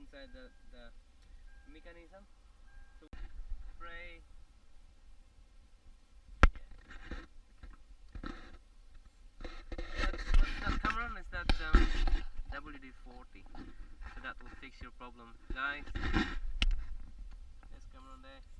inside the mechanism to spray. That Cameron is that WD-40, so that will fix your problem, guys. There's Cameron there.